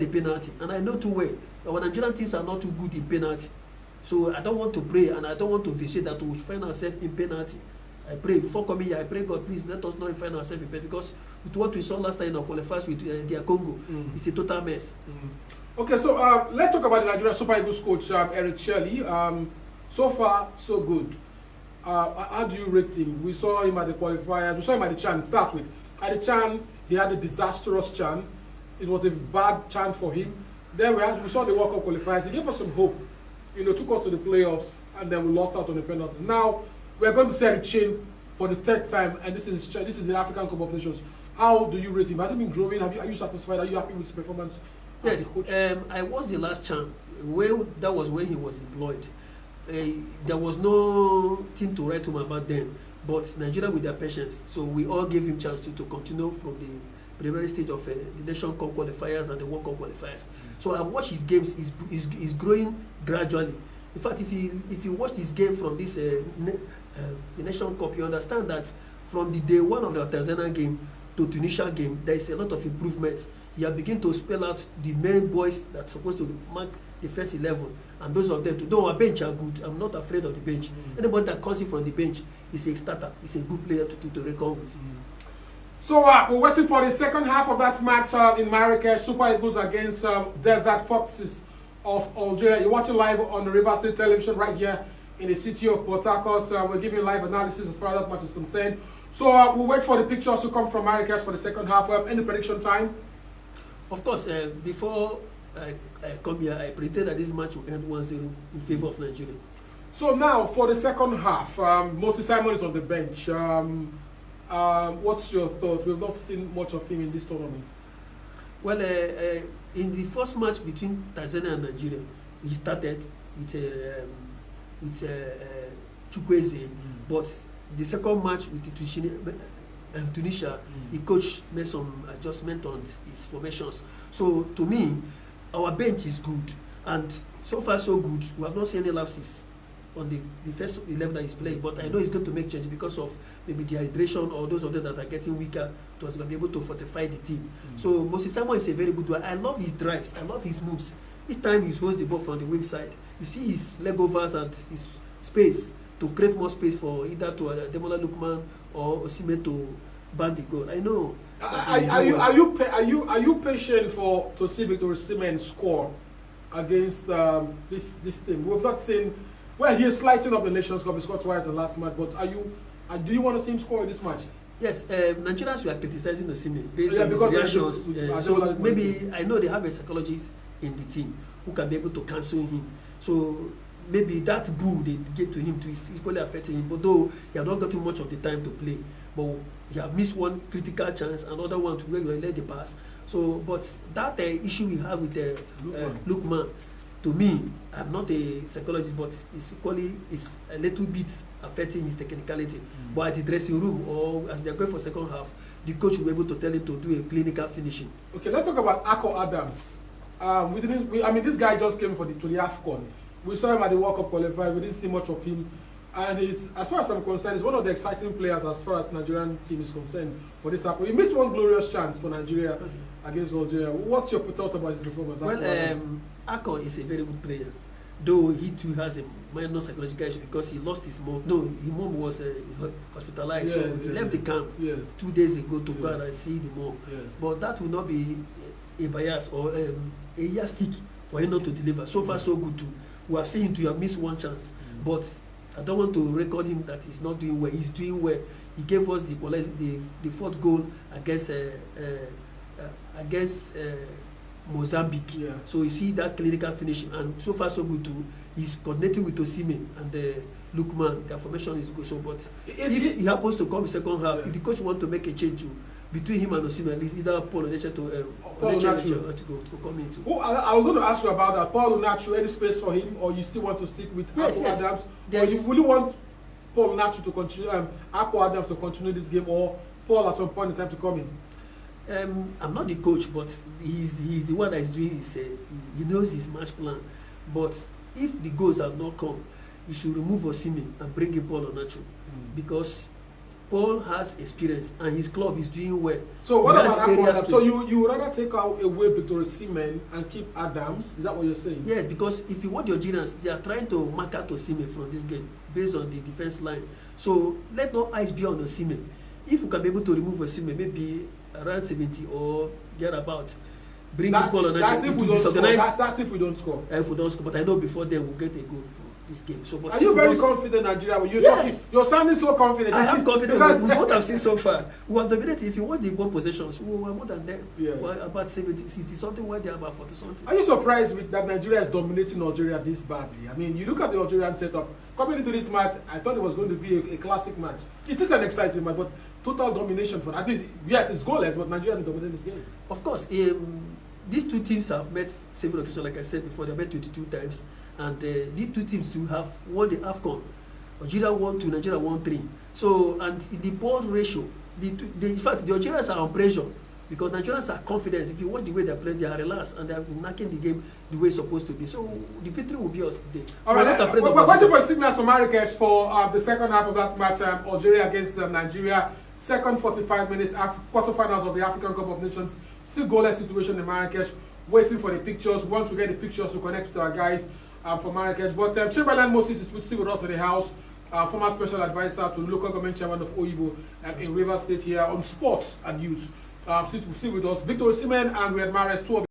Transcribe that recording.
the penalty, and I know too well our Nigerian teams are not too good in penalty. So I don't want to pray, and I don't want to visit that we will find ourselves in penalty. I pray before coming here. I pray God, please let us not find ourselves in penalty, because with what we saw last time in our qualifiers with DR Congo, it's a total mess. Okay, so let's talk about the Nigerian Super Eagles coach Eric Shelley. So far, so good. How do you rate him? We saw him at the qualifiers. We saw him at the CHAN. Start with at the CHAN, he had a disastrous CHAN. It was a bad CHAN for him. Then we saw the World Cup qualifiers. He gave us some hope. You know, took us to the playoffs, and then we lost out on the penalties. Now we're going to see Eric Shelley for the third time, and this is the African Cup of Nations. How do you rate him? Has he been growing? Are you satisfied? Are you happy with his performance? Yes, I watched the last CHAN. That was when he was employed. There was no thing to write home about then, but Nigeria with their patience, so we all gave him chance to continue from the preliminary stage of the Nation Cup qualifiers and the World Cup qualifiers. So I watch his games. He's growing gradually. In fact, if you watch his game from this the Nation Cup, you understand that from the day one of the Tanzania game to Tunisia game, there is a lot of improvements. He has begun to spell out the main boys that are supposed to mark the first 11, and those of them, though our bench are good, I'm not afraid of the bench. Anybody that comes in from the bench is a starter, is a good player to reckon with. So we're waiting for the second half of that match in Marrakesh, Super Eagles against Desert Foxes of Algeria. You're watching live on the River State Television right here in the city of Port Harcourt. We're giving live analysis as far as that match is concerned. So we'll wait for the pictures to come from Marrakesh for the second half. Any prediction time? Of course, before I come here, I predicted that this match will end 1-0 in favor of Nigeria. So now for the second half, Moses Simon is on the bench. What's your thought? We've not seen much of him in this tournament. Well, in the first match between Tanzania and Nigeria, he started with Chukwueze, but the second match with the Tunisia, the coach made some adjustment on his formations. So to me, our bench is good, and so far so good. We have not seen any lapses on the first 11 that he's playing, but I know he's going to make change because of maybe dehydration or those of them that are getting weaker to be able to fortify the team. So Moses Simon is a very good one. I love his drives. I love his moves. Each time he holds the ball from the wing side, you see his leg overs and his space to create more space for either to Demola Lookman or Osimhen to ban the goal. I know. Are you patient for Osimhen score against this team? We've not seen. Well, he is lighting up the Nations Cup. He scored twice the last match. But do you want to see him score in this match? Yes, Nigerians were criticizing Osimhen based on his reactions. So maybe I know they have a psychologist in the team who can be able to cancel him. So maybe that boo they gave to him is equally affecting him. But though he has not gotten much of the time to play, but he has missed one critical chance, another one to where he let the pass. So, but that issue we have with Lookman, to me, I'm not a psychologist, but it's a little bit affecting his technicality. But at the dressing room or as they're going for second half, the coach will be able to tell him to do a clinical finishing. Okay, let's talk about Ako Adams. This guy just came to the AFCON. We saw him at the World Cup qualifier. We didn't see much of him. And as far as I'm concerned, he's one of the exciting players as far as Nigerian team is concerned for this AFCON. He missed one glorious chance for Nigeria against Algeria. What's your thought about his performance? Well, Ako is a very good player, though he too has a minor psychological issue because he lost his mom. No, his mom was hospitalized, so he left the camp 2 days ago to go and see the mom. But that will not be a bias or a yardstick for him not to deliver. So far, so good too. We have seen him to have missed one chance, but I don't want to record him that he's not doing well. He's doing well. He gave us the fourth goal against Mozambique. So you see that clinical finishing, and so far so good too. He's coordinating with Osimhen and Lookman. Their formation is good. So, but if he happens to come in second half, if the coach want to make a change between him and Osimhen, at least either Paul Onachu to come into. I was going to ask you about that. Paul Onachu, any space for him, or you still want to stick with Ako Adams? Or you really want Paul Onachu to continue, Ako Adams to continue this game, or Paul at some point in time to come in? I'm not the coach, but he's the one that is doing his. He knows his match plan. But if the goals have not come, you should remove Osimhen and bring in Paul Onachu, because Paul has experience and his club is doing well. So what He about has area Adams? So space. you would rather take out away Victor Osimhen and keep Adams? Is that what you're saying? Yes, because if you want the Algerians, they are trying to mark out Osimhen from this game based on the defense line. So let no eyes be on Osimhen. If you can be able to remove Osimhen, maybe around 70 or thereabouts, bring Paul on that's if we don't score. That's if we don't score. If we don't score, but I know before then we'll get a goal for this game. So, but are you very confident, Nigeria? You're sounding so confident. I am confident with what I've seen so far. We have dominated. If you want the ball possessions, we were more than them. Yeah. We're about 70, 60 something, while they're about 40 something. Are you surprised with that Nigeria is dominating Algeria this badly? I mean, you look at the Algerian setup. Coming into this match, I thought it was going to be a classic match. It is an exciting match, but total domination for at least, yes, it's goalless, but Nigeria dominated this game. Of course, these two teams have met several occasions, like I said before. They met 22 times, and these two teams too have won the AFCON. Algeria won 2, Nigeria won 3. So, and in the ball ratio, in fact, the Algerians are on pressure because Nigerians are confident. If you watch the way they are playing, they are relaxed and they are knocking the game the way it's supposed to be. So, the victory will be us today. All right, we're not afraid of we're waiting Algeria. for signals from Marrakesh for the second half of that match, Algeria against Nigeria. Second 45 minutes, quarterfinals of the African Cup of Nations. Still goalless situation in Marrakesh. Waiting for the pictures. Once we get the pictures, we'll connect with our guys from Marrakesh. But Chamberlain Moses is still with us in the house. Former special advisor to local government chairman of Oyibo in Rivers State here on sports and youth. Still with us. Victor Osimhen and Riyad Mahrez, two of